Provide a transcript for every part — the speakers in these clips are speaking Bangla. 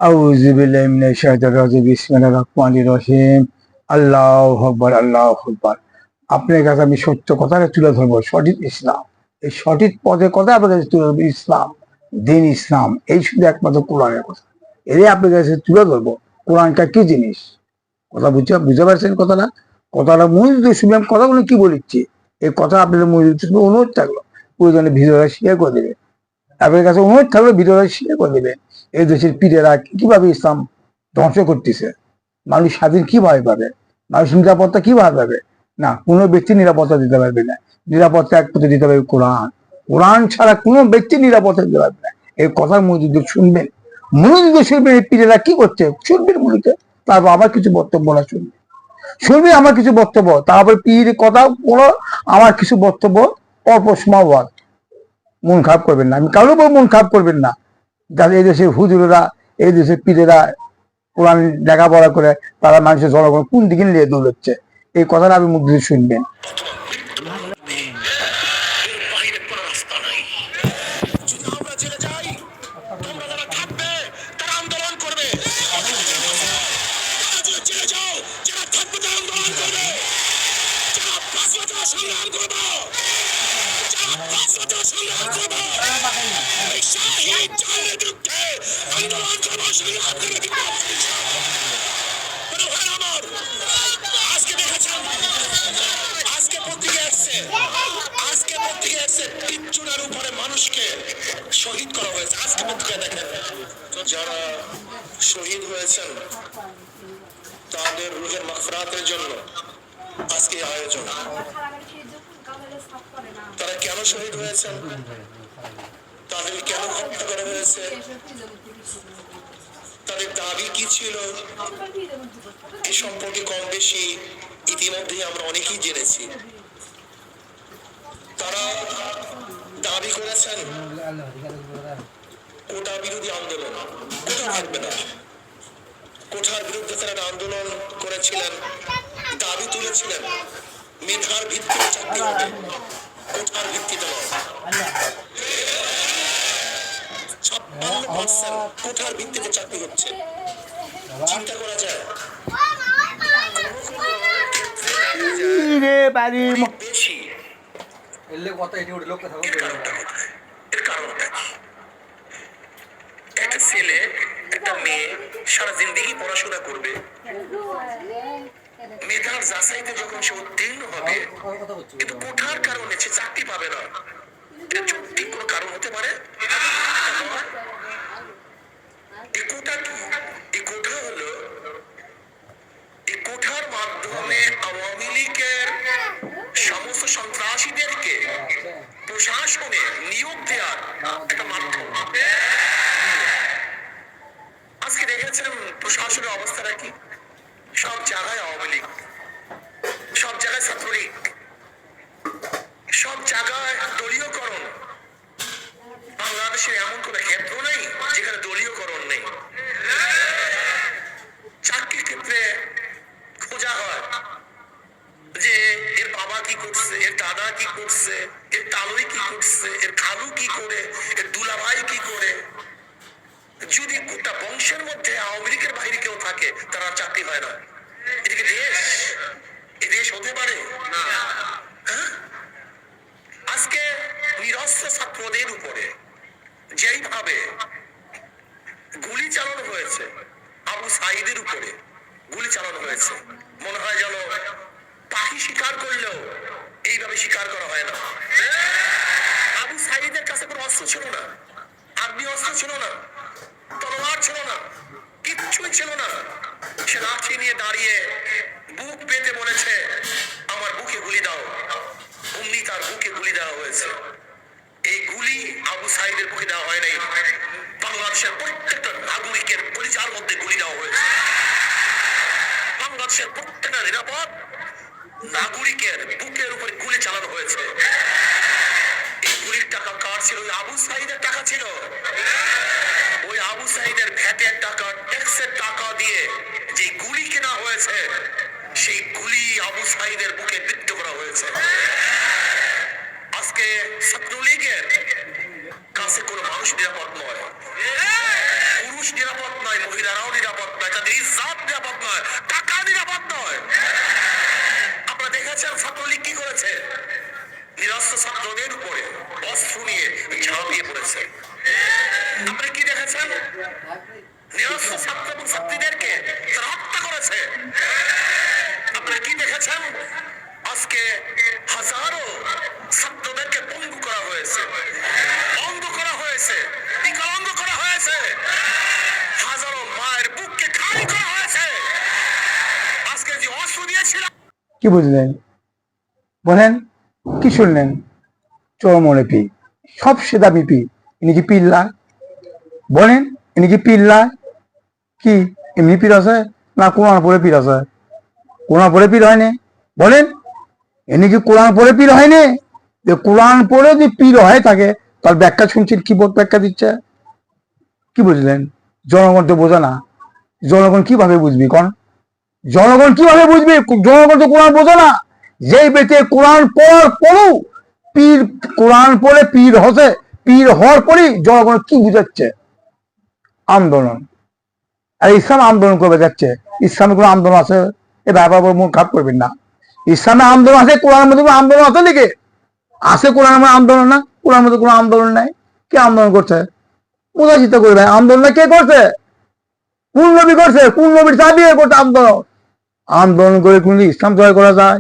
আউযু বিল্লাহি মিনাশ শাইতানির রাজিম বিসমিল্লাহির রহমানির রহিম আল্লাহু আকবার আল্লাহু আকবার। আপনার কাছে আমি সত্য কথাটা তুলে ধরবো, সঠিক ইসলাম, এই সঠিক পথে কথা আপনার কাছে তুলে ধরবো। ইসলাম দিন, ইসলাম এই শুধু একমাত্র কোরআনের কথা, এটাই আপনার কাছে তুলে ধরবো। কোরআনটা কি জিনিস, কথা বুঝতে পারছেন কথাটা? কথাটা মনোযোগ দিয়ে শুনবেন, কথাগুলো কি বলিচ্ছি, এই কথা আপনাদের মনোযোগ দিয়ে অনুরোধ থাকলো প্রয়োজনে ভিডিওটা শেয়ার করে দেবে। আপনার কাছে অনুরোধ থাকলে ভিডিওটা শেয়ার করে দেবেন। এই দেশের পীরেরা কিভাবে ইসলাম ধ্বংস করতেছে, মানুষ স্বাধীন কিভাবে পাবে, মানুষ নিরাপত্তা কিভাবে পাবে? না, কোনো ব্যক্তি নিরাপত্তা দিতে পারবে না। নিরাপত্তা একমাত্র দিতে পারবে কোরআন। কোরআন ছাড়া কোনো ব্যক্তি নিরাপত্তা দিতে পারবে না। এই কথার মনোযোগ শুনবেন, মনোযোগ শুনবেন। এই পীরেরা কি করছে শুনবেন মনোযোগ, তারপর আবার কিছু বক্তব্য বলা শুনবেন। শুনবেন আমার কিছু বক্তব্য, তারপর পীর কথা বলো, আমার কিছু বক্তব্য অল্প সময়। মন খারাপ করবেন না, আমি কারোর উপর মন খারাপ করবেন না। যারা এই দেশের হুজুরেরা, এই দেশের পীরেরা কোরআন লেখাপড়া করে তারা মানুষের জনগণ কোন দিকে নিয়ে দৌড়চ্ছে, এই কথাটা আমি মুখ দিয়ে শুনবেন। আজকে দেখেছেন, আজকে পত্রিকা আসছে, আজকে পত্রিকা আসছে পিচ্চুরার উপরে মানুষকে শহীদ করা হয়েছে। আজকে পত্রিকা দেখেন, তো যারা শহীদ হয়েছেন তাদের রুহের মাগফিরাতের জন্য আজকে আয়োজন। তারা কেন শহীদ হয়েছেন, তাদেরকে কেন হত্যা করা হয়েছে, তাদের দাবি কি ছিল, এ সম্পর্কে কম বেশি ইতিমধ্যে আমরা অনেকেই জেনেছি। তারা দাবি করেছেন কোটা বিরোধী আন্দোলন, কোটা থাকবে না, কোঠার বিরুদ্ধে তারা আন্দোলন করেছিলেন, দাবি তুলেছিলেন মেধার ভিত্তিতে চাকরি হবে, কোঠার ভিত্তিতে নয়। 56% কোঠার ভিত্তিতে চাকরি হচ্ছে, চিন্তা করা যায় বেশি। এর কারণটা একটা ছেলে একটা মেয়ে সারা জিন্দেগি পড়াশোনা করবে, মেধার যাচাইতে যখন সে উত্তীর্ণ হবে, কিন্তু কোঠার কারণে সে চাকরি পাবে না, এটা যৌক্তিক কোনো কারণ হতে পারে? এই কোটা কি? এই কোঠা হলো, এই কোঠার মাধ্যমে আওয়ামী লীগের সমস্ত সন্ত্রাসীদেরকে প্রশাসনে নিয়োগ দেওয়ার একটা মাধ্যম। আজকে দেখেছেন প্রশাসনের অবস্থাটা কি? সব জায়গায় আওয়ামী লীগ, সব জায়গায় ছাত্রলীগ, সব জায়গায় দলীয়করণ। বাংলাদেশের এমন কোন ক্ষেত্র নেই যেখানে দলীয়করণ নেই। চাকরির ক্ষেত্রে খোঁজা হয় যে এর বাবা কি করছে, এর দাদা কি করছে, এর তালুই কি করছে, এর খালু কি করে, এর দুলাভাই কি করে। যদি গোটা বংশের মধ্যে আওয়ামী লীগের বাইরে কেউ থাকে, তারা চাকরি হয় না। এদিকে দেশ, এ দেশ হতে পারে না। আজকে নিরস্ত্র ছাত্রদের উপরে যেইভাবে গুলি চালানো হয়েছে, আবু সাঈদের উপরে গুলি চালানো হয়েছে, মনে হয় যেন পাখি শিকার করলেও এইভাবে শিকার করা হয় না। আবু সাঈদের কাছে কোনো অস্ত্র ছিল না, আগ্নেয় অস্ত্র ছিল না, তলোয়ার ছিল না, কিচ্ছুই ছিল না। সে লাঠি নিয়ে দাঁড়িয়ে বুক পেতে বলেছে, আমার বুকে গুলি দাও। অমনি তার বুকে গুলি দেওয়া হয়েছে। এই গুলি আবু সাঈদের বুকে দেওয়া হয় নাই, বাংলাদেশের প্রত্যেকটা নাগরিকের পরিচার মধ্যে গুলি দেওয়া হয়েছে। বাংলাদেশের প্রত্যেকটা নিরাপদ নাগরিকের বুকের উপরে গুলি চালানো হয়েছে। এই গুলির টাকা কার ছিল? আবু সাঈদের টাকা ছিল। ওই আবু সাঈদের ভ্যাটের টাকা, ট্যাক্সের টাকা দিয়ে যে গুলি কেনা হয়েছে, সেই গুলি আবু সাঈদের বুকে বিদ্ধ করা হয়েছে। আজকে ছাত্রলীগের কাছে কোনো মানুষ নিরাপদ নয়, পুরুষ নিরাপদ না, নয়, মহিলারাও নিরাপদ নয়, তাদের ইজ্জত নিরাপদ নয়, টাকা নিরাপদ নয়। আপনারা দেখেছেন ছাত্রলীগ কি করেছে? নিরস্ত্র ছাত্রদের উপরে অস্ত্র নিয়ে ঝাঁপিয়ে পড়েছে। আপনারা কি দেখেছেন? নিরস্ত্র ছাত্র এবং ছাত্রীদেরকে তারা হত্যা করেছে। আপনারা কি দেখেছেন? আজকে হাজারো ছাত্রদেরকে পঙ্গু করা হয়েছে, অঙ্গ করা হয়েছে, বিকলাঙ্গ করা হয়েছে, হাজারো মায়ের বুককে খালি করা হয়েছে। আজকে যে অস্ত্র দিয়েছিল, কি বুঝলেন বলেন? কি শুনলেন? চরমনে পি, সব সেদা পিপি। ইনি কি পিল্লা বলেন? ইনি কি পিল্লা? কি এমনি পীর আছে না কোরআন পড়ে পীর আছে? কোরআন পড়ে পীর হয়নি বলেন? এনে কি কোরআন পড়ে পীর হয়নি? যে কোরআন পড়ে যদি পীর হয়ে থাকে তার ব্যাখ্যা শুনছেন, কি ব্যাখ্যা দিচ্ছে? কি বুঝলেন? জনগণ তো বোঝে না। জনগণ কিভাবে বুঝবি কোন? জনগণ কিভাবে বুঝবে? জনগণ তো কোরআন বোঝে না। যেই ব্যক্তি কোরআন পড়ার পরও পীর, কোরআন পড়ে পীর হসে, পীর হওয়ার পরেই জনগণ কি বুঝাচ্ছে? আন্দোলন। আর ইসলাম আন্দোলন করবে যাচ্ছে। ইসলামে কোনো আন্দোলন আছে? এ ব্যাপার মন খারাপ করবেন না। ইসলামে আন্দোলন আছে, কোরআনের মধ্যে কোনো আন্দোলন আছে নাকি? আছে কোরআনের মধ্যে আন্দোলন না? কোরআনের মধ্যে কোনো আন্দোলন নাই। কে আন্দোলন করছে? বোঝা চিন্তা করবে। আন্দোলন কে করছে? কোন নবী করছে? কোন নবীর চাবি করছে আন্দোলন? আন্দোলন করে কোন ইসলাম জয় করা যায়?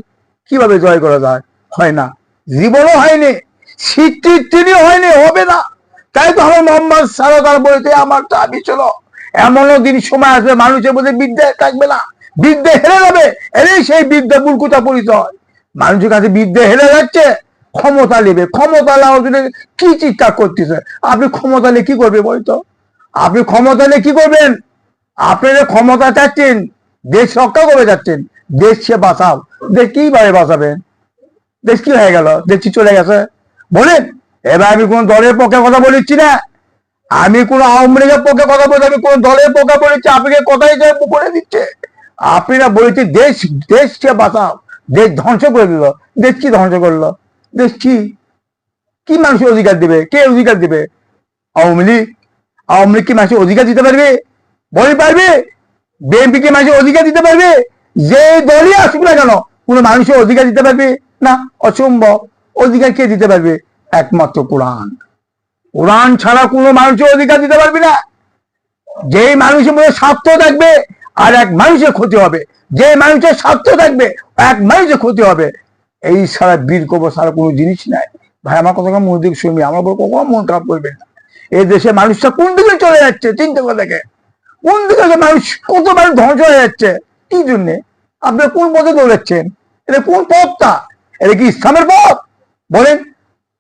কিভাবে জয় করা যায়? হয় না, জীবনও হয়নি, স্বীকৃতি হয়নি, হবে না। তাই তো আমার মোহাম্মদ সারাদার বলতে আমার চাবি ছিল। এমনও দিন সময় আসবে মানুষের মধ্যে বিদ্যা থাকবে না, বিদ্যা হেরে যাবে। এটাই সেই বিদ্যা মূর্খতা পরিচয়। মানুষের কাছে বিদ্যা হেরে যাচ্ছে, ক্ষমতা নেবে। ক্ষমতা নেওয়ার জন্য কি চিন্তা করতেছে? আপনি ক্ষমতা নিয়ে কি করবে বলতো? আপনি ক্ষমতা নিয়ে কি করবেন? আপনি যে ক্ষমতা চাচ্ছেন, দেশ রক্ষা করে যাচ্ছেন, দেশকে বাঁচাও। দেশ কিভাবে বাঁচাবেন? দেশ কি হয়ে গেল? দেশ কি চলে গেছে বলেন? এবার আমি কোন দলের পক্ষে কথা বলেছি না, আমি কোন আওয়ামী লীগের পক্ষে কথা বলছি, আমি কোন দলের পক্ষে বলেছি আপনাকে কথাই বলে দিচ্ছে। আপনারা বলেছি দেশ, দেশকে বাঁচাও। দেশ ধ্বংস করে দিল। দেশ কি ধ্বংস করলো? দেশ কি কি মানুষের অধিকার দেবে? কে অধিকার দেবে? আওয়ামী লীগ? আওয়ামী লীগ কি মানুষের অধিকার দিতে পারবে? বলে পারবে? বিএনপি কি মানুষের অধিকার দিতে পারবে? যে দলই আসুক না কেন, কোন মানুষের অধিকার দিতে পারবে না? অসম্ভব। অধিকার কে দিতে পারবে? একমাত্র কোরআন। কোরআন ছাড়া কোনো মানুষের অধিকার দিতে পারবে না। যেই মানুষের মধ্যে স্বার্থ থাকবে আর এক মানুষের ক্ষতি হবে, যে মানুষের স্বার্থ থাকবে এক মানুষের ক্ষতি হবে। এই সারা বীর কবর সারা কোনো জিনিস নাই। ভাই আমার কথা মন দিকে শুনবি, আমার বড় কখনো মন খারাপ করবে না। এই দেশে মানুষটা কোন দিকে চলে যাচ্ছে চিন্তা করে দেখে। কোন দিকে মানুষ, কত মানুষ ধ্বংস হয়ে যাচ্ছে। কি জন্যে? আপনি কোন পথে দৌড়াচ্ছেন? এটা কোন পথটা? এটা কি ইসলামের পথ বলেন?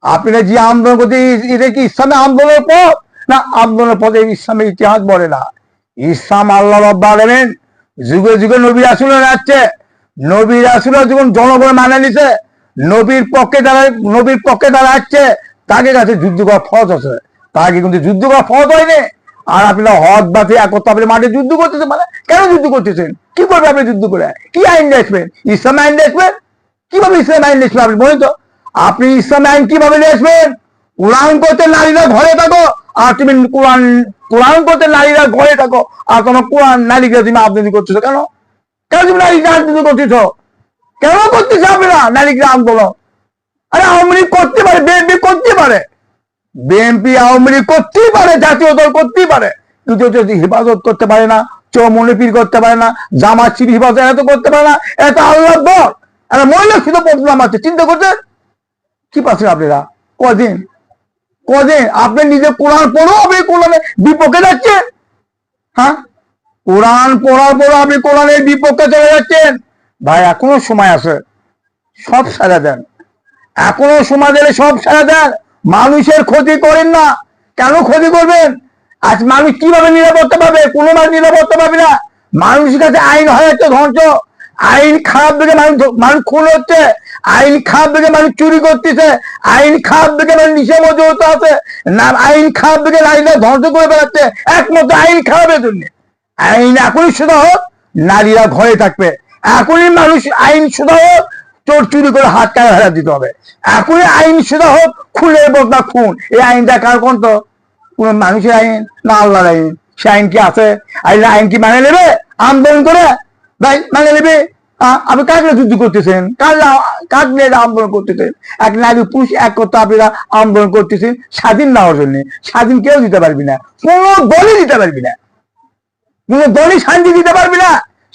আপনারা যে আন্দোলন করতে, এটা কি ইসলামের আন্দোলনের পথ? না, আন্দোলনের পথে ইসলামের ইতিহাস বলে না। ইসলাম আল্লাহ রাব্বুল আলামিন যুগে যুগে নবী রাসূল যাচ্ছে, নবী রাসূল যখন জনগণ মানে নিছে, নবীর পক্ষে দাঁড়াচ্ছে, তাকে কাছে যুদ্ধ করা ফরজ আছে। তাকে কিন্তু যুদ্ধ করা ফরজ হয়নি। আর আপনারা হদ বাতি একত্র আপনি মাঠে যুদ্ধ করতেছেন, মানে কেন যুদ্ধ করতেছেন? কি করবে আপনি যুদ্ধ করে? কি আইন আসবেন? ইসলাম আইন আসবেন? কিভাবে ইসলাম আইন আসবেন আপনি বলেন তো? আপনি ইসলাম আইন কিভাবে নিয়ে আসবেন? কোরআন করতে নারীরা ঘরে থাকো, আর তুমি কোরআন করতে নারীরা ঘরে থাকো, আর তোমার কোরআন নারীকে তুমি আবৃত্তি করতেছো কেন? কেন তুমি নারী রাজনীতি করতেছ? কেন করতেছো আপনারা নারীকে আন্দোলন? আরে আওয়ামী লীগ করতে পারে, বিএনপি করতে পারে, বিএনপি আওয়ামী লীগ করতেই পারে, জাতীয় দল করতেই পারে, কিন্তু হেফাজত করতে পারে না, চৌমনে পীর করতে পারে না, জামাত শিবির হেফাজত এত করতে পারে না। এত আল্লাহর দল, একটা মহিলা শুধু বদনাম আছে। চিন্তা করছেন কি পাচ্ছেন আপনারা? কদিন আপনি নিজে কোরআন পড়ো, আপনি কোরআনের বিপক্ষে যাচ্ছেন। হ্যাঁ, কোরআন পড়ার পর আপনি কোরআনের বিপক্ষে চলে যাচ্ছেন। ভাই এখনো সময় আছে, সব সাজা দেন। এখনো সময় দিলে সব সাজা দেন। মানুষের ক্ষতি করেন না। কেন ক্ষতি করবেন? আজ মানুষ কিভাবে নিরাপত্তা পাবে? কোনো মানুষ নিরাপত্তা পাবে না। মানুষের কাছে আইন হয়ে যাচ্ছে ধ্বংস। আইন খারাপ দেখে মানুষ খুন হচ্ছে, আইন খারাপ দেখে মানুষ চুরি করতেছে, আইন খারাপ দেখে মানুষ নিশা মজুত আছে, না আইন খারাপ দেখে নারীরা ধ্বংস করে বেড়াচ্ছে, একমাত্র আইন খারাপের জন্য। আইন এখনই সোজা হোক, নারীরা ঘরে থাকবে। এখনই মানুষ আইন সোজা হোক, চোর চুরি করে হাত কাটা ফেলা দিতে হবে। এখনই আইন সোজা হোক, খুনের বদলা খুন। এই আইনটা কার কোন? তো কোন মানুষের আইন না আল্লাহর আইন? সে আইন কি আছে? আইন কি মানে নেবে আন্দোলন করে? ভাই মানে নেবে? আপনি কাকে যুদ্ধ করতেছেন? কাক নিয়ে আন্দোলন করতেছেন? এক নারী পুরুষ এক করতে আপনারা আন্দোলন করতেছেন স্বাধীন নেওয়ার জন্য। স্বাধীন কেউ দিতে পারবি না, কোনো দলই দিতে পারবি না, কোনো দলই শান্তি দিতে পারবি না।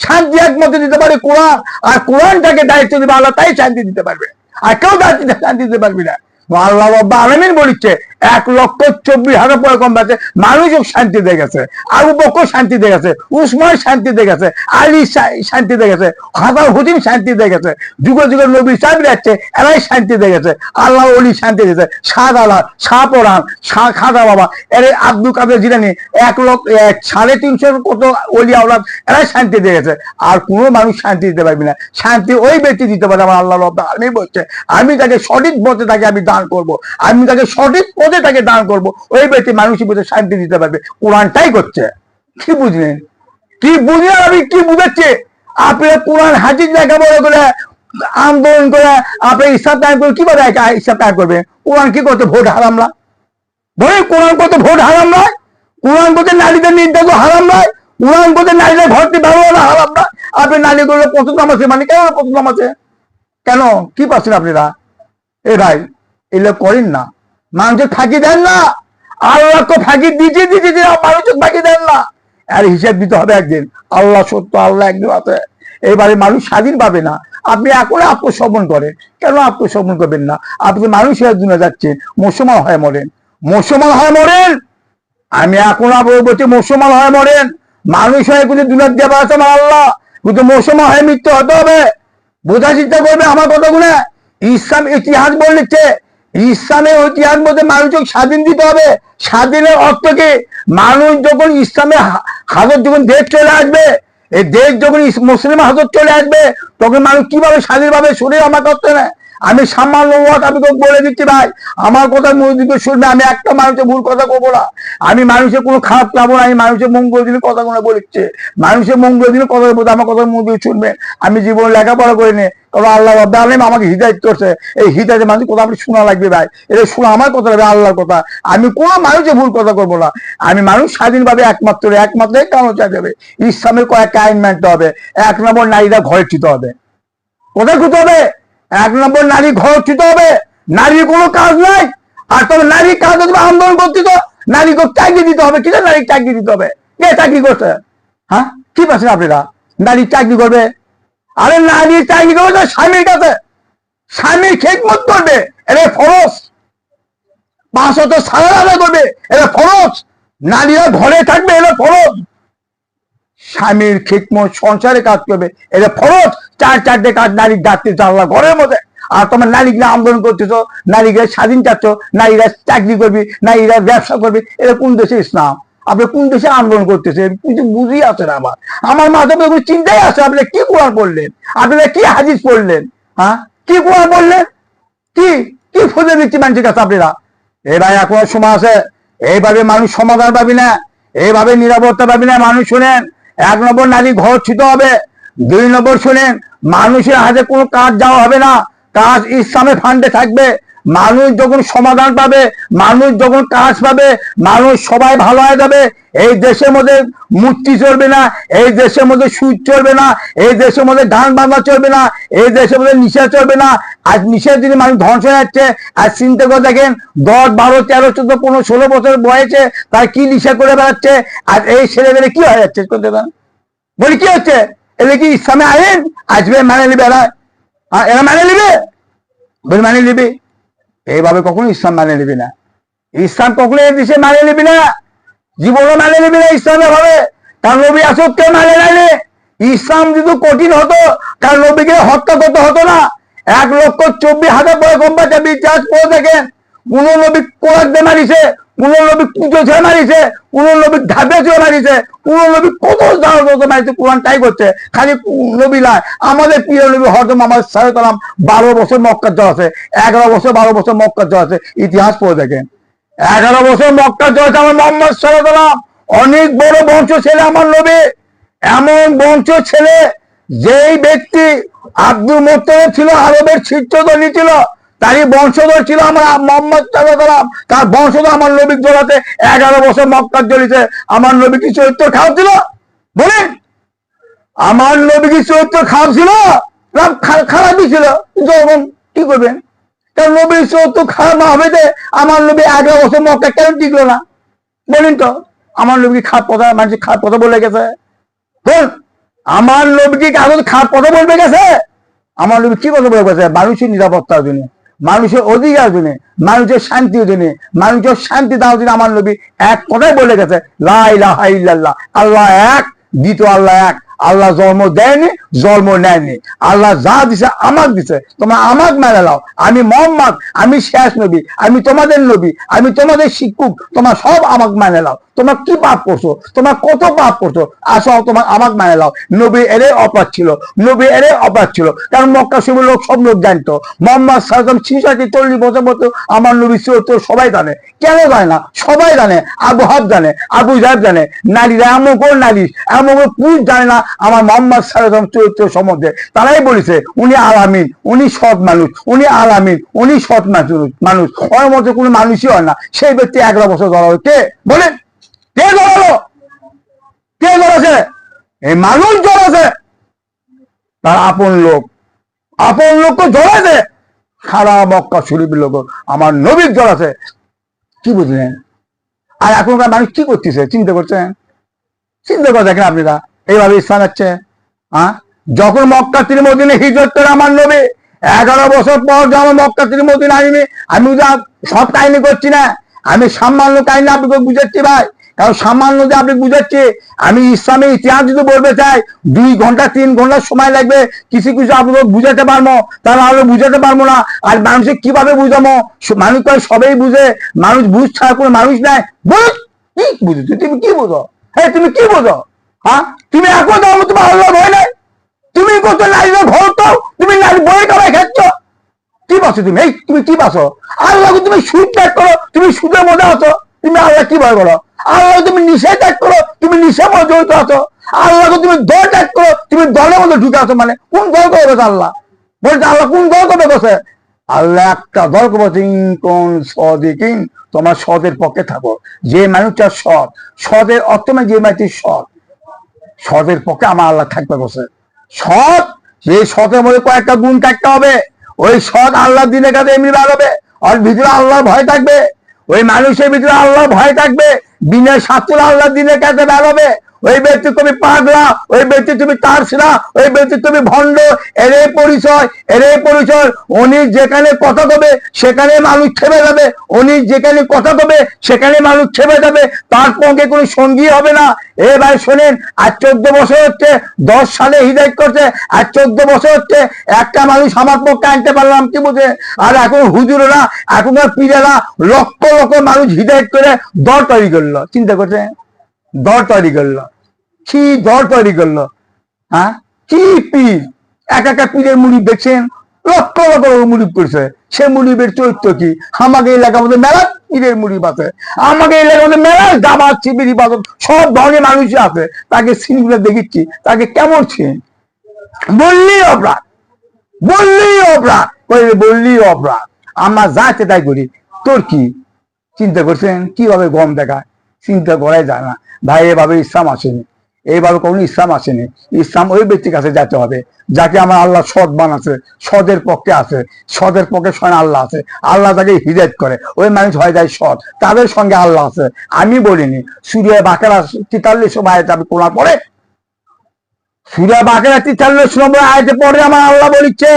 শান্তি একমাত্র দিতে পারে কোরআন, আর কোরআনটাকে দায়িত্ব দিবে আল্লাহ, তাই শান্তি দিতে পারবে, আর কেউ শান্তি দিতে পারবি না। আল্লাহ রাব্বুল আলামিন বলেছে 1,24,000 পয়গম্বর মানুষও শান্তি দিয়ে গেছে, আবু বকর শান্তি দিয়ে গেছে, উসমান শান্তি দিয়ে গেছে, আলী শান্তি দিয়ে গেছে, হাসান হুসেন শান্তি দিয়ে গেছে, যুগে যুগে নবী সাহেব যাচ্ছে এরাই শান্তি দিয়ে গেছে, আল্লাহ ওলি শান্তি দিয়েছে, শাহজালাল, শাহপরান, খাজা বাবা, এর আব্দুল কাদের জিলানী 350 কত ওলি আওলাদ এরাই শান্তি দিয়ে গেছে। আর কোনো মানুষ শান্তি দিতে পারবি না, শান্তি ওই ব্যক্তি দিতে পারে আমার আল্লাহ রাব্বুল আলামিন বলছে, আমি তাকে সঠিক পথে তাকে আমি দান করব, আমি তাকে সঠিক পথে তাকে দান করব, ওই ব্যক্তি মানুষের পথে শান্তি দিতে পারবে। কোরআনটাই করছে। কি বুঝলেন? কি বুঝলেন? আমি কি বুঝাচ্ছি? আপনি কোরআন হাদিস দেখা বলে করে আন্দোলন করে আপনি ইসলাম কায়েম করে কিভাবে ইসলাম কায়েম করবে? কোরআন কি করতে? ভোট হারাম নয় বলে? কোরআন করতে ভোট হারাম নয়? কোরআন করতে নারীদের নির্যাতন হারাম নয়? কোরআন করতে নারীদের ঘরটি ব্যবহার হারাম নয়? আপনি নারীগুলো প্রচুর নামাছে, মানে কেন প্রচুর নামাছে? কেন কি পাচ্ছেন আপনারা? এ ভাই এগুলো করেন না, মানুষের ফাঁকি দেন না। আল্লাহকে ফাঁকি দিতে মানুষের ফাঁকি দেন না। আর হিসাব দিতে হবে একদিন। আল্লাহ সত্য, আল্লাহ একদিন আছে। এবারে মানুষ স্বাধীন পাবে না। আপনি এখন আত্মসমর্পণ করেন, কেন আত্মসমর্পণ করবেন না? আপনি মানুষের জন্য যাচ্ছেন, মুসলমান হয়ে মরেন, মুসলমান হয়ে মরেন। আমি এখন বলছি মুসলমান হয়ে মরেন। মানুষ হয়ে কিন্তু দুনিয়ার দেওয়া আছে আমার আল্লাহ, কিন্তু মুসলমান হয়ে মৃত্যু হতে হবে। বোঝার চেষ্টা করবে আমার কথাগুলো। ইসলাম ইতিহাস বলছে, ইসলামের ইতিহাস মধ্যে মানুষকে স্বাধীন দিতে হবে। স্বাধীনের অর্থ কি? মানুষ যখন ইসলামের হাজত যখন দেশ চলে আসবে, এই দেশ যখন মুসলিম হাজত চলে আসবে, তখন মানুষ কিভাবে স্বাধীনভাবে শুনে আমার করতে না। আমি সামান্য আমি বলে দিচ্ছি ভাই, আমার কথা মনোযোগ শুনবে। আমি একটা মানুষের ভুল কথা বলবো না, আমি মানুষের কোনো খারাপ চাবো না, আমি মানুষের মঙ্গল দিনে কথাগুলো বলেছি, মানুষের মঙ্গল দিনে কথা বলতে আমার কথা মনোযোগ শুনবে। আমি জীবন লেখাপড়া করিনি, তবে আল্লাহ রাব্বুল আলামিন আমাকে হিদায়াত করছে। এই হিদায়াতের মানুষ কথা আপনি শোনা লাগবে ভাই, এটা শোনা আমার কথা লাগবে, আল্লাহর কথা। আমি কোনো মানুষের ভুল কথা করবো না। আমি মানুষ স্বাধীনভাবে একমাত্র কারণ চাইবে। ইসলামের কয়েকটা আইন মানতে হবে। 1 নম্বর, নারীরা ঘরে ছুতে হবে। কোথায় ছুতে হবে? 1 নম্বর, নারী ঘর ছুতে হবে। নারীর কোনো কাজ নাই। আর তবে নারীর কাজ হচ্ছে আন্দোলন করতে, তো নারীকে চাকরি দিতে হবে। কিনা নারী চাকরি দিতে হবে? কে চাকরি করছে? হ্যাঁ, কি পাচ্ছেন আপনারা? নারী চাকরি করবে? আরে নারী চাকরি করবে তো স্বামীর কাছে, স্বামীর খেদমত করবে, এটা ফরজ। 5 ওয়াক্ত সালাত আদায় করবে, এটা ফরজ। নারীরা ঘরে থাকবে, এটা ফরজ। স্বামীর খেদমত, সংসারে কাজ করবে, এটা ফরজ। 4 কাজ নারীর ডাকতেছে আল্লাহ ঘরের মধ্যে। আর তোমার নারীরা আন্দোলন করতেছ, নারীরা স্বাধীন চাচ্ছ, নারীরা চাকরি করবি, নারীরা ব্যবসা করবে, এটা কোন দেশে ইসলাম? আপনি কোন দেশে আন্দোলন করতেছেন? কিছু বুঝি আছে না আমার মাথায় কোনো চিন্তাই আছে। আপনারা কি কোরআন পড়লেন? আপনারা কি হাদিস পড়লেন? হ্যাঁ, কি কোরআন পড়লেন? কি কি খুঁজে দিচ্ছি মানুষের কাছে আপনারা? এবার এখন সময় আছে, এইভাবে মানুষ সমাধান পাবি না, এইভাবে নিরাপত্তা পাবি না। মানুষ শুনেন, 1 নম্বর, নারী ঘর ছুতে হবে। 2 নম্বর, শুনেন, মানুষের হাতে কোনো কাজ যাওয়া হবে না, কাজ ইসলামের ফান্ডে থাকবে। মানুষ যখন সমাধান পাবে, মানুষ যখন কাজ পাবে, মানুষ সবাই ভালো হয়ে যাবে। এই দেশের মধ্যে মূর্তি চলবে না, এই দেশের মধ্যে সুদ চলবে না, এই দেশের মধ্যে গান বাংলা চলবে না, এই দেশের মধ্যে নিশা চলবে না। আজ নিশার দিনে মানুষ ধ্বংস হয়ে যাচ্ছে। আর চিন্তা করে দেখেন, 10, 12, 13, 14, 15, 16 বছর বয়সে তার কি নিশা করে বেড়াচ্ছে। আর এই ছেলেমেয়ে কি হয়ে যাচ্ছে করতে দেন? বলি কি হচ্ছে? এলে কি ইসলামে আইন আসবে মানে নিবে? এরা মানে নিবে? বলি মানে নিবি? এইভাবে কখনো ইসলাম মানে নিবি না। ইসলাম কখনো এই দেশে মানে নিবি না, জীবনও মানে নিবি না ইসলামের ভাবে। কারণ নবী আসদকে মানে নেয়নি। ইসলাম যদি কঠিন হতো, কারণ নবীকে হত্যা করতে হতো না। 1,24,000 পয়গম্বর ইতিহাস পড়ে দেখেন, কোন নবী কোরআন দিয়ে মারিছে, কোন নবী কুচো ছেড়ে মারিছে, কোন নবী ধাপে ছেড়ে মারিছে, কোন নবী কত মারিছে। কোরআন তাই করছে। খালি নবী নয়, আমাদের প্রিয় নবী হযরত মুহাম্মদ সাল্লাল্লাহু আলাইহি ওয়াসাল্লাম 12 বছর মক্কার যাওয়া আছে, 11 বছর 12 বছর মক্কার যাওয়া আছে। ইতিহাস পড়ে দেখেন, 11 বছর মক্কার যাওয়া আছে আমার মোহাম্মদ সাল্লাল্লাহু আলাইহি ওয়াসাল্লাম। অনেক বড় বংশ ছেলে আমার নবী, এমন বংশ ছেলে যেই ব্যক্তি আব্দুল মুত্তালিব ছিল, আরবের ছিট্টধনী ছিল, তারই বংশধর ছিল আমার মোহাম্মদ সাল্লাম, তার বংশধর আমার নবীর জোড়াতে 11 বছর মক্কার জ্বলিতে। আমার নবী কি চরিত্র খারাপ ছিল বলেন? আমার নবী কি চরিত্র খারাপ ছিল না খারাপই ছিল? যখন কি করবেন, কারণ নবীর চরিত্র খারাপ না হবে যে আমার নবী 11 বছর মক্কা কেন টিকলো না বলেন তো? আমার নবী খারাপ কথা, মানুষ খারাপ কথা বলে গেছে বল? আমার নবী কি কাগজ খারাপ কথা বলবে গেছে? আমার নবী কি কথা বলে গেছে? মানুষের নিরাপত্তার জন্য, মানুষের অধিকার জন্য, মানুষের শান্তির জন্য, মানুষের শান্তি দেওয়ার জন্য আমার নবী এক কথাই বলে গেছে, লা ইলাহা ইল্লাল্লাহ, আল্লাহ এক, দ্বিতীয় আল্লাহ এক। আল্লাহ জন্ম দেয়নি, জন্ম নেয়নি। আল্লাহ যা দিছে আমাকে দিছে, তোমরা আমাকে মেনে নাও। আমি মোহাম্মদ, আমি শেষ নবী, আমি তোমাদের নবী, আমি তোমাদের শিক্ষক, তোমরা সব আমাকে মেনে নাও। তোমরা কি পাপ করছো, তোমরা কত পাপ করছো, আসো তোমার আমাকে মেনে নাও। নবী এরে অপরাধ ছিল, নবী এরে অপরাধ ছিল, কারণ মক্কা শিবের লোক সব লোক জানতো মোহাম্মদ সাল্লাম 46-40 বছর মতো আমার নবী চরিত্র সবাই জানে। কেন জানে না? সবাই জানে। আবু হাব জানে, আবু জাহেব জানে, নারীরা এমন কোন নারী, এমন পুরুষ জানে না আমার মোহাম্মদ সাল্লাম চরিত্র সম্বন্ধে। তারাই বলেছে উনি আলামিন, উনি সৎ মানুষ, উনি আলামিন, উনি সৎ মানুষ। ওর মধ্যে কোনো মানুষই হয় না। সেই ব্যক্তি 11 বছর ধরা হয় কে বলেন? কে ধরালো? কে ধরেছে? এই মানুষ ধরেছে, তার আপন লোক, আপন লোককে ধরেছে। সারা মক্কা শরীফের লোক আমার নবীর ধরেছে। কি বুঝলেন? আর এখনকার মানুষ কি করতেছে চিন্তা করছেন? চিন্তা করে দেখেন আপনারা, এইভাবে ইসলাম হচ্ছে। হ্যাঁ, যখন মক্কা থেকে মদিনায় হিজরত করে আমার নবী 11 বছর পর যখন মক্কা থেকে মদিনায় আসবে, আমি সব কাহিনী করছি না, আমি সামান্য কাহিনী আপনাকে বুঝাচ্ছি ভাই। কারণ সামান্য যে আপনি বুঝাচ্ছি, আমি ইসলামের ইতিহাস যদি বলতে চাই 2 ঘন্টা 3 ঘন্টা সময় লাগবে। কিছু কিছু আপনাকে বুঝাতে পারবো, তা নাহলে বুঝাতে পারবো না। আর মানুষকে কিভাবে বুঝাবো? মানুষ তো সবাই বুঝে, মানুষ বুঝ ছাড়া কোনো মানুষ নাই। বুঝ কি বুঝেছো তুমি? কি বুঝো? হ্যাঁ, তুমি কি বুঝো? হ্যাঁ, তুমি এখন তোমার আল্লাহ ভয় নাই? তুমি কত নারীরা ভয় তো, তুমি নারী বই কামাই খাচ্ছ। কি বাসো তুমি? এই তুমি কি বাসো? আল্লাহকে তুমি সুদ ত্যাগ করো, তুমি সুদের মধ্যে আছো, তুমি আল্লাহ কি ভয় করো? আল্লাহ তুমি নিষেধ ত্যাগ করো, তুমি নিষেধ মধ্যে জড়িত আছো। আল্লাহকে তুমি দল ত্যাগ করো, তুমি দলের মধ্যে ঢুকে আছো। মানে কোন দল করবে আল্লাহ? বলছে আল্লাহ কোন দল করবে বসে? আল্লাহ একটা দল করবো, কোন সদিকিন, তোমার সদের পক্ষে থাকো। যে মানুষটা সৎ, সদের অর্থ মানে যে মানুষটি সৎ, সদের পক্ষে আমার আল্লাহ থাকবে বসে। সৎ, যে সতের মধ্যে কয়েকটা গুণ থাকতে হবে। ওই সৎ আল্লাহ দিনের কাছে এমনি বেরোবে, ওর ভিতরে আল্লাহ ভয় থাকবে। ওই মানুষের ভিতরে আল্লাহ ভয় থাকবে, বিনয় সাতুল আল্লাহ দিনের কাছে বেরোবে। ওই ব্যক্তি তুমি পাগলা, ওই ব্যক্তি তুমি তারসিরা, ওই ব্যক্তি তুমি ভণ্ড। এরে পরিচয়, এরে পরিচয়। উনি যেখানে কথা কবে সেখানে মানুষ ছেড়ে যাবে, উনি যেখানে কথা কবে সেখানে মানুষ ছেড়ে যাবে, তার পক্ষে কোনো সঙ্গী হবে না। এ ভাই শোনেন, আর 14 বছর হচ্ছে, 10 সালে হিদায়ত করছে, আর 14 বছর হচ্ছে একটা মানুষ আমার পক্ষে আনতে পারলাম কি বুঝে? আর এখন হুজুরেরা, এখনকার পীরেরা লক্ষ লক্ষ মানুষ হিদায়ত করে দল তৈরি করলো। চিন্তা করছে, দল তৈরি করলো। কি দল তৈরি করলো? হ্যাঁ, কি পীর! এক একটা পীরের মুড়ি দেখছেন, লক্ষ লক্ষ মুড়ি করছে। সে মুড়িবের চরিত্র কি? আমাকে এলাকার মধ্যে মেলা পীরের মুড়ি বাঁচে, আমাকে এলাকার মধ্যে মেলা জামাত শিবিরি বাঁচে, সব ধরনের মানুষই আছে। তাকে সিনগুলো দেখিচ্ছি, তাকে কেমন ছিলেন বললেই অপরাধ, বললেই অপরাধ, বললেই অপরাধ। আমরা যাচ্ছে তাই করি, তোর কি? চিন্তা করছেন কিভাবে গম দেখায়? চিন্তা করাই যায় না ভাই। এভাবে ইসলাম আসেনি, এইভাবে কোনো ইসলাম আসেনি। ইসলাম ওই ব্যক্তির কাছে যেতে হবে যাকে আমার আল্লাহ সৎ বানাচ্ছে, সদের পক্ষে আছে, সদের পক্ষে স্বয়ং আল্লাহ আছে। আল্লাহ তাকে হিদায়ত করে, ওই মানুষ হয়ে যায় সৎ, তাদের সঙ্গে আল্লাহ আছে। আমি বলিনি সূরা বাকারা 43 আয়াতে আমি কোরআন পড়ে, সূরা বাকারা 43 নম্বর আয়াতে পড়ে আমার আল্লাহ বলিচ্ছে,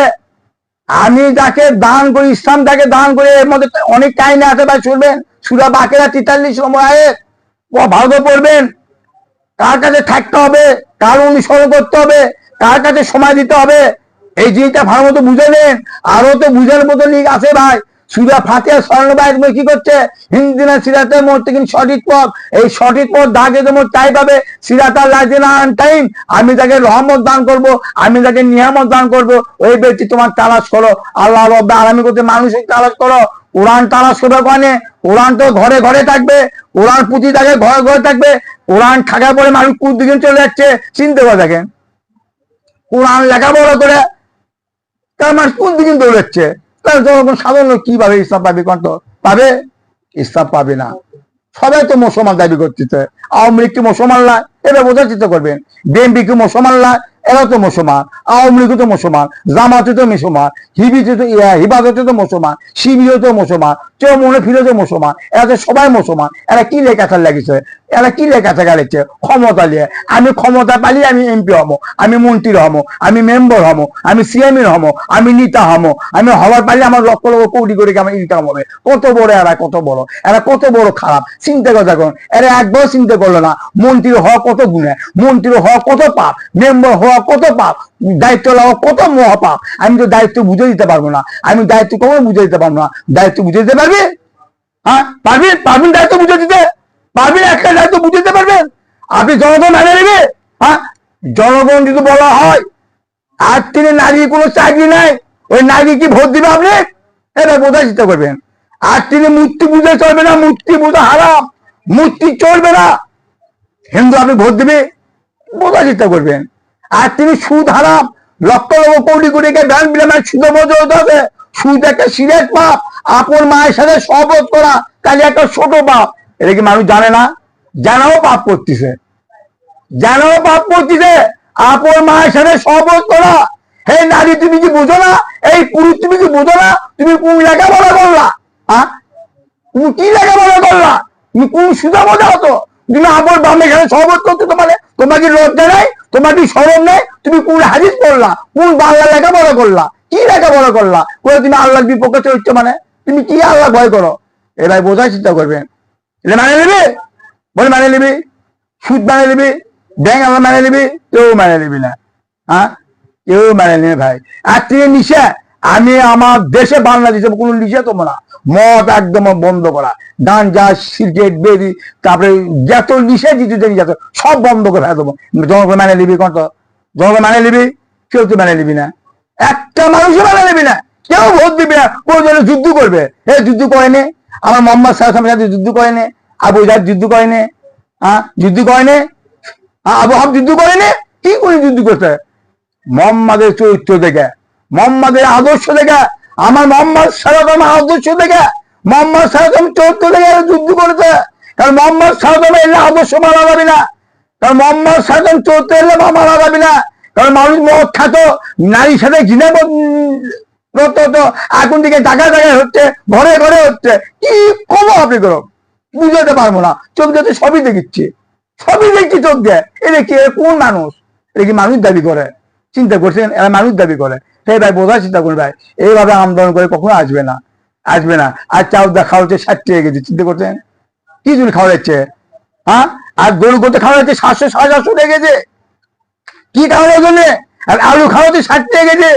আমি যাকে দান করি, ইসলাম তাকে দান করে। এর মধ্যে অনেক কাহিনী আছে ভাই, শুনবেন। সূরা বাকারা 43 নম্বর আয়াত ভালো পড়বেন। কার কাছে থাকতে হবে, কার অনুসরণ করতে হবে, কার কাছে সময় দিতে হবে, এই জিনিসটা ভালো মতো বুঝে নেন। আরো তো বুঝার মতো লিগ আছে ভাই। সূরা ফাতিহা 96 কি করছে? হিন্দিনা সিরাতের মধ্যে কিন্তু সঠিক পথ, এই সঠিক পথ দাগে যেমন তাই পাবে। সিরাতাল লাযিনা আনতাইন, আমি তাকে রহমত দান করব, আমি তাকে নিয়ামত দান করব। ওই ব্যক্তি তোমার তালাশ করো, আল্লাহ রাব্বুল আলামিন করতে মানুষের তালাশ করো। কোরআন তালাশ করবে ওখানে, কোরআন তো ঘরে ঘরে থাকবে, কোরআন পুঁথি থাকে ঘরে ঘরে থাকবে। কোরআন থাকার পরে মানুষ কোন দিকে চলে যাচ্ছে চিন্তা করে দেখেন। কোরআন লেখাপড়া করে তার মানুষ কোন দিকে দৌড়াচ্ছে? তাহলে জনগণ সাধারণ লোক কিভাবে ইসলাম পাবে কত পাবে? ইসলাম পাবে না। সবাই তো মুসলমান দাবি করতেছে, আওয়ামী লীগ কি মুসলমান না? এবার বোঝার চেষ্টা করবেন। বিএনপি কি মুসলমান না? এরা তো মুসলমান। আওয়ামী লীগও তো মুসলমান, জামাতে তো মুসলমান, হিবাদতে তো মুসলমান, শিবিরও তো মুসলমান, কেউ মনে ফিরে তো মুসলমান। এরা তো সবাই মুসলমান। এরা কি লেখাচার লাগিছে? এরা কি লেখাচার লাগছে? ক্ষমতা নিয়ে আমি ক্ষমতা পালি, আমি এমপি হবো, আমি মন্ত্রী হবো, আমি মেম্বার হবো, আমি সিএমএ হবো, আমি নেতা হবো, আমি হওয়ার পারলে আমার লক্ষ লক্ষ কোটি কোটি আমার ইনকাম হবে। কত বড় এরা, কত বড় এরা, কত বড় খারাপ চিন্তা কথা করুন। এরা একবার চিন্তা করলো না মন্ত্রী হওয়া কত গুণে, মন্ত্রী হওয়া কত পাপ, মেম্বার হওয়া কত পাপ, দায়িত্ব লওয়া কত মহাপাপ। আমি তো দায়িত্ব বুঝে দিতে পারবো না, আমি দায়িত্ব কখনো বুঝে দিতে পারবো না। দায়িত্ব বুঝে দিতে পারবে? হ্যাঁ পারবেন? পারবেন দায়িত্ব বুঝে দিতে পারবেন? একটা দায়িত্ব বুঝে দিতে পারবেন? আপনি জনগণ মেনে নেবে? হ্যাঁ, জনগণ যদি বলা হয় আর তিনি নারী কোনো চাকরি নাই, ওই নারী কি ভোট দিবে আপনি? এবার বোঝার চেষ্টা করবেন। আর তিনি মূর্তি পুজো চলবে না, মূর্তি পুজো হারাম, মূর্তি চলবে না, হিন্দু আপনি ভোট দিবে? বোঝার চেষ্টা করবেন। আর তিনি সুদ হারাম, লক্ষ লক্ষ কোটি কোটি ব্যাংক বিনিময় সুদে মজুদ আছে। সুদ একটা সিরিয়াস পাপ। আপন মায়ের সাথে সহবত করা কাজে একটা ছোট পাপ। এটা কি মানুষ জানে না? জানাও পাপ করতেছে, জানাও পাপ করতেছে। আপন মায়ের সাথে সহবত করা। হে নারী তুমি কি বুঝো না? এই পুরুষ তুমি কি বুঝো না? তুমি কোন লেখাপড়া করলা? হ্যাঁ, তুমি কি লেখাপড়া করলা? তুমি কোন সুদা বোঝা হতো? তুমি আপন বামের সাথে সহবত করছো, তোমার কি লজ্জা নাই? তোমার কি শরম নেই? তুমি কোন হাদিস পড়লা? কোন বাংলা লেখাপড়া করলা? কি লেখাপড়া করলা করে তুমি আল্লাহর বিপক্ষে চলছো? মানে তুমি কি আল্লাহ ভয় করো? এবার বোঝার চিন্তা করবেন। এটা মানে নেবে? বলে মানে নেবে? সুদ মানে নেবে, ব্যাংক আল্লাহ মানে নেবে? কেউ মানে নেবে না। হ্যাঁ, কেউ মানে নেবে ভাই। আর তিনি নিশা, আমি আমার দেশে বাংলাদেশে কোনো নিশা তো না, মদ একদম বন্ধ করা, গাঞ্জা, সিগারেট, বেরি, তারপরে যত নিশা জিনিস যত সব বন্ধ করে ফেলে দেবো। জনগণ মানে নিবি? কত জনগণ মানে নিবি? কেউ তো মানে নিবি না, একটা মানুষও মানে নিবি না, কেউ ভোট দিবি না। ওই জন্য যুদ্ধ করবে। এ যুদ্ধ করেনি আমার মোহাম্মদ সাহেবের সাথে, যুদ্ধ করেনি আবু জাহেল, যুদ্ধ করেনি, হ্যাঁ যুদ্ধ করেনি আবু হাব, যুদ্ধ করেনি। কি করে যুদ্ধ করতে? মোহাম্মদের চরিত্র দেখে, মোহাম্মদের আদর্শ দেখে, আমার মোহাম্মদ সাল্লাল্লাহু আলাইহি আদর্শ দেখে, মোহাম্মদ সাল্লাল্লাহু চরিত্র দেখে যুদ্ধ করেছে। কারণ মোহাম্মদ সাল্লাল্লাহু এলে আদর্শ মানা যাবে না, কারণ মোহাম্মদ সাল্লাল্লাহু চরিত্র এলে মানা যাবে না। কারণ মানুষ মদ খাত, নারীর সাথে ঘৃণা হতো, এখন দিকে জায়গায় জায়গায় হচ্ছে, ঘরে ঘরে হচ্ছে। কি কম আপনি করো বুঝাতে পারবো না। চোখ দিয়ে সবই দেখিচ্ছি, সবই দেখছি চোখ দিয়ে। এটা কি কোন মানুষ? এটা কি মানুষ দাবি করে? চিন্তা করছেন? এরা মানুষ দাবি করে। সেই ভাই বোঝার চিন্তা করুন ভাই, এইভাবে আন্দোলন করে কখনো আসবে না, আসবে না। আর চাউ খাওয়া হচ্ছে 60 টাকা কেজি, চিন্তা করছেন? কি জন্য খাওয়া যাচ্ছে? হ্যাঁ, আর গরু করতে খাওয়া যাচ্ছে 700 750 টাকা কেজি, কি খাওয়ানোর জন্য? আর আলু খাওয়া হচ্ছে 60 টাকা কেজি,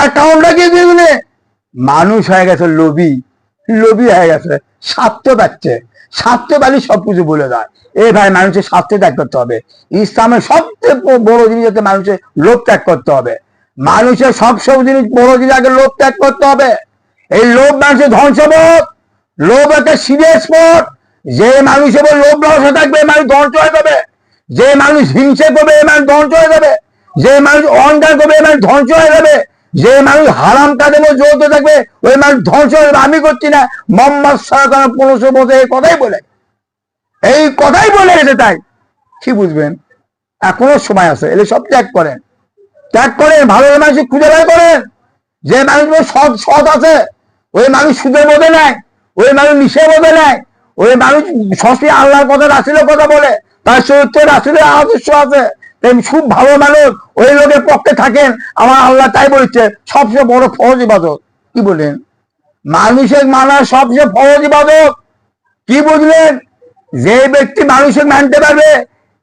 আর কাউন্টা কি জন্য? মানুষ হয়ে গেছে লোভী, লোভী হয়ে গেছে, স্বার্থ পাচ্ছে, স্বার্থ পালি সবকিছু বলে দেয়। এই ভাই মানুষের স্বার্থ ত্যাগ করতে হবে। ইসলামের সবচেয়ে বড় জিনিস হচ্ছে মানুষের লোভ ত্যাগ করতে হবে। মানুষের সব জিনিস বড় জিনিস আগে লোভ ত্যাগ করতে হবে। এই লোভ মানুষের ধ্বংসবোধ, লোভ একটা সিরিয়াস স্পট। যে মানুষের উপর লোভ লালসা থাকবে মানুষ ধ্বংস হয়ে যাবে। যে মানুষ হিংসে করবে এই মানুষ ধ্বংস হয়ে যাবে। যে মানুষ অহংকার করবে এই মানুষ ধ্বংস হয়ে যাবে। যে মানুষ হারাম কাজে জড়িত থাকবে ওই মানুষ ধ্বংস হয়ে যাবে। আমি করছি না, মোহাম্মদ সাল্লাল্লাহু 1500 বছর এই কথাই বলে, এই কথাই বলে গেছে। তাই কি বুঝবেন? এখনো সময় আছে, এলে সব ত্যাগ করেন, ত্যাগ করেন, ভালো মানুষ খুঁজে বের করেন। যে মানুষগুলো সৎ সৎ আছে ওই মানুষ সুদের বোধে নেয়, ওই মানুষ নিশে বোধে নেয়, ওই মানুষ সস্তি আল্লাহর কথা রাসূলের কথা বলে, তার চরিত্রে রাসূলের আদর্শ আছে। খুব ভালো মানুষ ওই লোকের পক্ষে থাকেন। আমার আল্লাহ তাই বলছে সবচেয়ে বড় ফরজ ইবাদত। কি বলেন? মানুষের মানা সবচেয়ে ফরজ ইবাদত। কি বুঝলেন? যে ব্যক্তি মানুষের মানতে পারবে,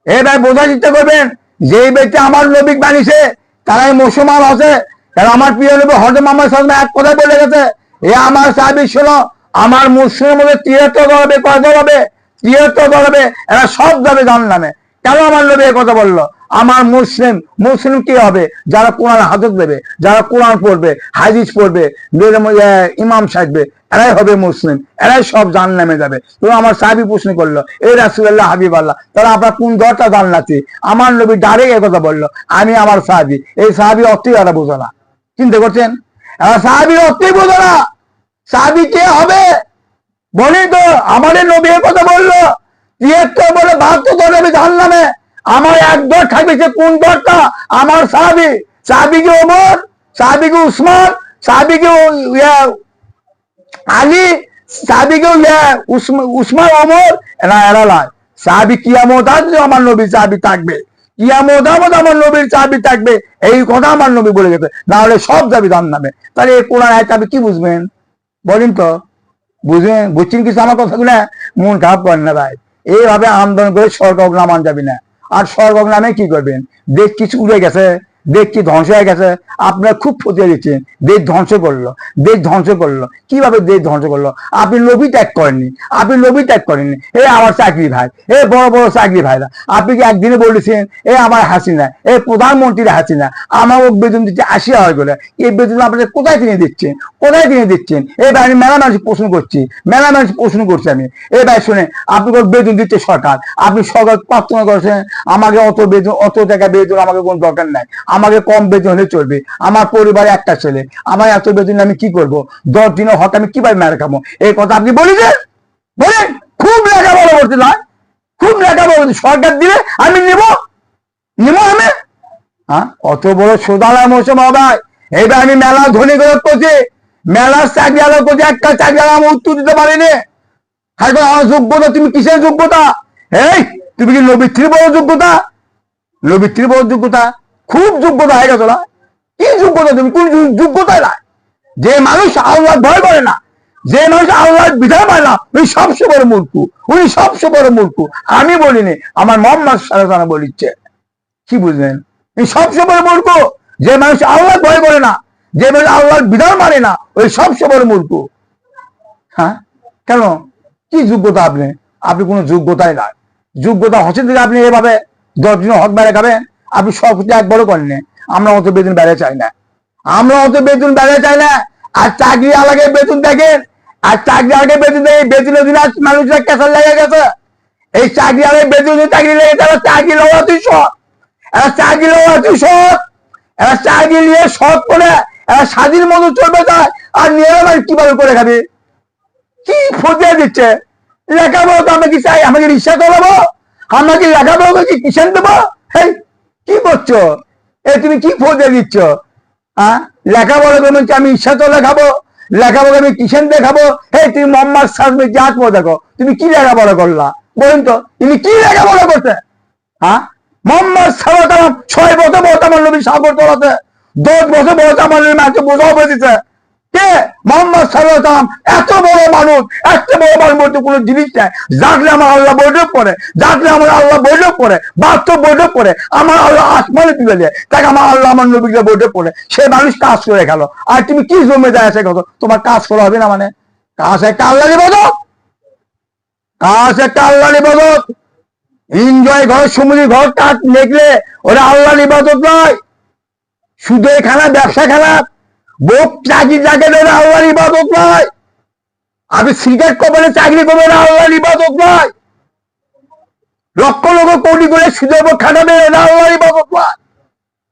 এবার বোঝার চেষ্টা করবেন, যে ব্যক্তি আমার নবী মানিছে তারাই মুসলমান আছে। কারণ আমার প্রিয় নবী হযরত মুহাম্মদ সাল্লাল্লাহু আলাইহি ওয়াসাল্লাম এক কথা বলে গেছে, এ আমার সাহাবী শোনো, আমার মুসলিমের মধ্যে 73 দল হবে। কয় দল হবে? 73 দল হবে। এরা সব যাবে জাহান্নামে। কেন আমার নবী এই কথা বললো? আমার মুসলিম, মুসলিম কি হবে? যারা কোরআন হাদিস দেবে, যারা কোরআন পড়বে, হাদিস পড়বে, ইমাম সাজবে, এরাই হবে মুসলিম, এরাই সব জাহান্নামে যাবে। তো আমার সাহাবী প্রশ্ন করলো, এই রাসূলুল্লাহ হাবিবাল্লাহ, তাহলে আপনার কোন দলটা জান্নাতি? আমার নবী ডাইরেক্ট এই কথা বললো, আমি আমার সাহাবী। এই সাহাবী অর্থই এরা বোঝো না। চিন্তা করছেন? সাহাবীর অর্থই বোঝো না। সাহাবী কে হবে বলি তো? আমাদের নবী এর কথা বললো ৭৩ বলে ৭২ দল হবে জাহান্নামে, আমার এক দল থাকবে। সে কোন দলটা? আমার সাহাবী। সাহাবী কি ওমর, সাহাবী কি উসমান, সাহাবী কি আলী, সাহাবী কি উসমান ওমর? না, এরা নয়। সাহাবী কিয়ামত আসলে আমার নবী সাহাবী থাকবে, কিয়ামত আমার নবীর সাহাবী থাকবে, এই কথা আমার নবী বলে গেছে। না হলে সব যাবে জাহান্নামে। তাহলে এই কোরআন আয়াত আপনি কি বুঝবেন বলেন তো? বুঝছেন কিছু আমার কথাগুলো? মন খারাপ করেন না ভাই। এইভাবে আন্দোলন করে স্বর্গ নামান যাবে না। আর স্বর্গ নামে কি করবেন? দেশ কিছু উড়ে গেছে, দেশ কি ধ্বংস হয়ে গেছে? আপনারা খুব ফতিয়ে দিচ্ছেন, দেশ ধ্বংস করলো, দেশ ধ্বংস করলো। কিভাবে দেশ ধ্বংস করলো? আপনি নবী ত্যাগ করেননি, আপনি নবী ত্যাগ করেননি। এ আমার চাকরি ভাই, এ বড় বড় চাকরি ভাইরা, আপনি কি একদিনে বলেছেন এ আমার হাসিনা, এ প্রধানমন্ত্রীর হাসিনা আমাকে বেতন দিচ্ছে ৮০ হয় বলে? এই বেতন আপনাদের কোথায় কিনে দিচ্ছেন, কোথায় কিনে দিচ্ছেন? এবার আমি মেলা মানুষ প্রশ্ন করছি, মেলা মানুষ প্রশ্ন করছি আমি। এবার শুনে আপনি বেতন দিচ্ছে সরকার, আপনি সরকার প্রার্থনা করছেন আমাকে অত বেতন, অত টাকা বেতন আমাকে কোনো দরকার নাই, আমাকে কম বেতন হলে চলবে, আমার পরিবারে একটা ছেলে, আমার এত বেতন আমি কি করবো? ১০ দিনের হক আমি কিভাবে মেরে খাবো? এই কথা আপনি বলেছেন? বলেন খুব লেখাপড়া করতে নয়, খুব লেখাপড়া করতে। সরকার দিলে আমি নেব, নেব আমি? হ্যাঁ, অত বড় সোদালা মৌসুম হবে। এবার আমি মেলা ধনী করে করছি, মেলার চাকরি আলো করছি, একটা চাকরি আমি উত্তর দিতে পারিনি। হ্যাঁ, আমার যোগ্যতা, তুমি কিসের যোগ্যতা? এই তুমি কি নবীর বড় যোগ্যতা? নবীর বড় যোগ্যতা? খুব যোগ্যতা হয়ে গেছো না? কি যোগ্যতা? তুমি কোন যোগ্যতায় না? যে মানুষ আল্লাহ ভয় করে না, যে মানুষ আল্লাহ বিধান মানে না, উনি সবচেয়ে বড় মূর্খ, উনি সবচেয়ে বড় মূর্খ। আমি বলিনি, আমার মোহাম্মদ সাল্লাল্লাহু আলাইহি ওয়াসাল্লাম বলিচ্ছে। কি বুঝলেন? এই সবচেয়ে বড় মূর্খ যে মানুষ আল্লাহ ভয় করে না, যে মানুষ আল্লাহর বিধান মানে না, ওই সবচেয়ে বড় মূর্খ। হ্যাঁ, কেন? কি যোগ্যতা আপনি? আপনি কোনো যোগ্যতাই নাই। যোগ্যতা হচ্ছে যে আপনি এভাবে ১০ দিন হক বেড়ে খাবেন। আপনি সব কিছু একবারও করেন। আমরা অত বেতন বেড়ে চাই না, আমরা অত বেতন বেড়ে চাই না। আর চাকরি আলাগে বেতন দেখেন, আর চাকরি আগে বেতন দেখে বেতনের দিন মানুষরা কেসার লেগে গেছে। এই চাকরি আগে বেতন চাকরি লেগে তারা চাকরি লওয়া তুই সৎ, এরা চাকরি লওয়া তুই সৎ, এরা চাকরি নিয়ে সৎ করে এরা স্বাধীন মতো চলবে চায়। আর নিয়ে কিভাবে করে খাবে? কি ফজিয়ে দিচ্ছে? লেখাপড়া তো আমরা কি চাই? আমাকে রিক্সা চালাবো? আমরা কি লেখাপড়া কি কিষান দেবো? হেই, কি করছো? এ তুমি কি ফজিয়ে দিচ্ছ? হ্যাঁ, লেখাপড়া করছি আমি রিক্সা চলে খাবো, লেখাপড়া আমি কিষান দিয়ে খাবো? হে, তুমি মোহাম্মদ সাজমে জাত দেখো, তুমি কি লেখাপড়া করলা বলুন তো? তুমি কি লেখাপড়া করছে? হ্যাঁ, মোহাম্মদ সাল্লাল্লাহু আলাইহি ওয়াসাল্লাম ৬ বছর বয়স আমার নবী সাগর চলাতে, ১০ বছর বয়স আমার নবী মাকে বোঝাও করে দিতে। কে? মোহাম্মদ সাল্লাল্লাহু আলাইহি ওয়াসাল্লাম। এত বড় মানুষ, এত বড় মানুষ বলতে কোনো জিনিস নাই। যাকলে আমার আল্লাহ বৈঠক করে, যাকলে আমার আল্লাহ বৈঠক করে, বাস্তব বৈঠক করে, আমার আল্লাহ আসমানে তুলে দেয়, তাকে আমার আল্লাহ আমার নবীকে বৈঠক করে। সে মানুষ কাজ করে গেল, আর তুমি কি জমে যায় আছে কত? তোমার কাজ করা হবে না মানে? কাজ একটা আল্লাহর ইবাদত, কাজ একটা আল্লাহর ইবাদত। এনজয় ঘর, সমুদ্রের ঘর কাজ দেখলে ওরা আল্লাহর ইবাদত নয়। সুদের খানা, ব্যবসা খানা, বোক চাকরি যাকে ওরা আল্লাহর ইবাদত নয়। আপনি সিগারেট কপালে চাকরি করবেন, আল্লাহর ইবাদত নয়। লক্ষ লক্ষ কোটি করে সুদের উপর খাটাবে, ওরা আল্লাহর ইবাদত নয়।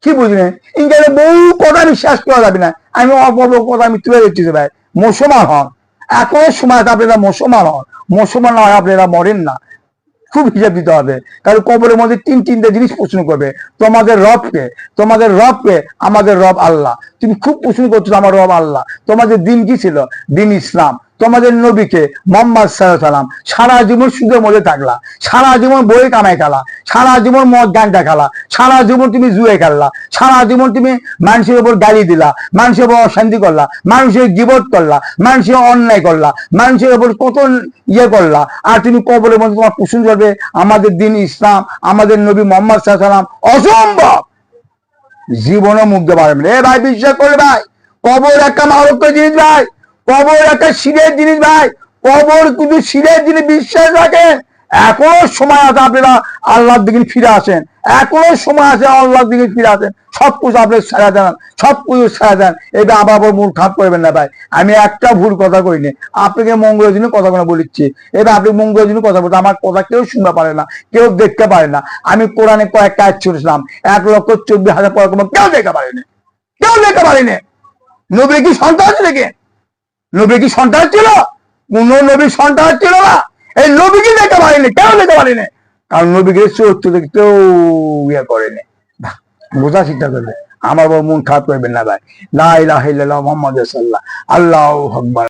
কি বুঝলেন? ইংরেজি বহু কথা বিশ্বাস করা যাবে না। আমি অল্প অল্প কথা আমি তুলে দিচ্ছি ভাই। মুসলমান হন, এখনো সময় আপনারা মুসলমান হন। মুসলমান না হয় আপনারা মরেন না। খুব হিসাব দিতে হবে, কারণ কবরের মধ্যে তিনটে জিনিস প্রশ্ন করবে। তোমাদের রবকে, তোমাদের রবকে, আমাদের রব আল্লাহ। তুমি খুব প্রশ্ন করছো আমার রব আল্লাহ। তোমাদের দিন কি ছিল? দিন ইসলাম। তোমাদের নবীকে মোহাম্মদ সাল্লাল্লাহু আলাইহি ওয়াসাল্লাম সারা জীবন সুদের মধ্যে থাকলা, সারা জীবন বই কামাই খেলা, সারা জীবন মদ গাঁজা খেলা, সারা জীবন তুমি জুয়ে খেললা, সারা জীবন তুমি মানুষের উপর গালি দিলা, মানুষের উপর অশান্তি করলা, মানুষের গীবত করলা, মানুষের অন্যায় করলা, মানুষের উপর কত ইয়ে করলা। আর তুমি কবরের মধ্যে তোমার প্রশ্ন করবে আমাদের দিন ইসলাম, আমাদের নবী মোহাম্মদ সাল্লাল্লাহু আলাইহি ওয়াসাল্লাম। অসম্ভব, জীবনও মুগ্ধ পারবে না। এ ভাই বিশ্বাস করে ভাই, কবর একটা মারাত্মক জিনিস ভাই, কবর একটা শিরের জিনিস ভাই, কবর কিন্তু শিরের জিনিস। বিশ্বাস রাখেন, এখনো সময় আছে, আপনারা আল্লাহর দিকে ফিরে আসেন, এখনো সময় আছে, আল্লাহর দিকে ফিরে আসেন। সব কিছু আপনি ছেড়ে দেন, সব কিছু ছেড়ে দেন। এবার আবার মূল খাপ করবেন না ভাই। আমি একটা ভুল কথা কইনি, আপনাকে মঙ্গলের জন্য কথা বলিচ্ছি। এবার আপনি মঙ্গলের জন্য কথা বলতে, আমার কথা কেউ শুনতে পারে না, কেউ দেখতে পারে না। আমি কোরআনে কয়েকটা আয়াত ছুড়েছিলাম, ১,২৪,০০০ পড়া কেউ দেখতে পারেনি, কেউ দেখতে পারেনি। নবী কি সন্তান ছিল কি? নবী কি সন্তান ছিল? কোন নবীর সন্তান ছিল না। এই নবীকে যেতে পারেনি, কেউ যেতে পারেনি, কারণ নবীকে চরিত্র দেখে কেউ ইয়ে করেনি। বোঝা চিন্তা করবে, আমার মন খারাপ করবেন না ভাই। লা ইলাহা ইল্লাল্লাহ মুহাম্মাদুর রাসূলুল্লাহ, আল্লাহু আকবার।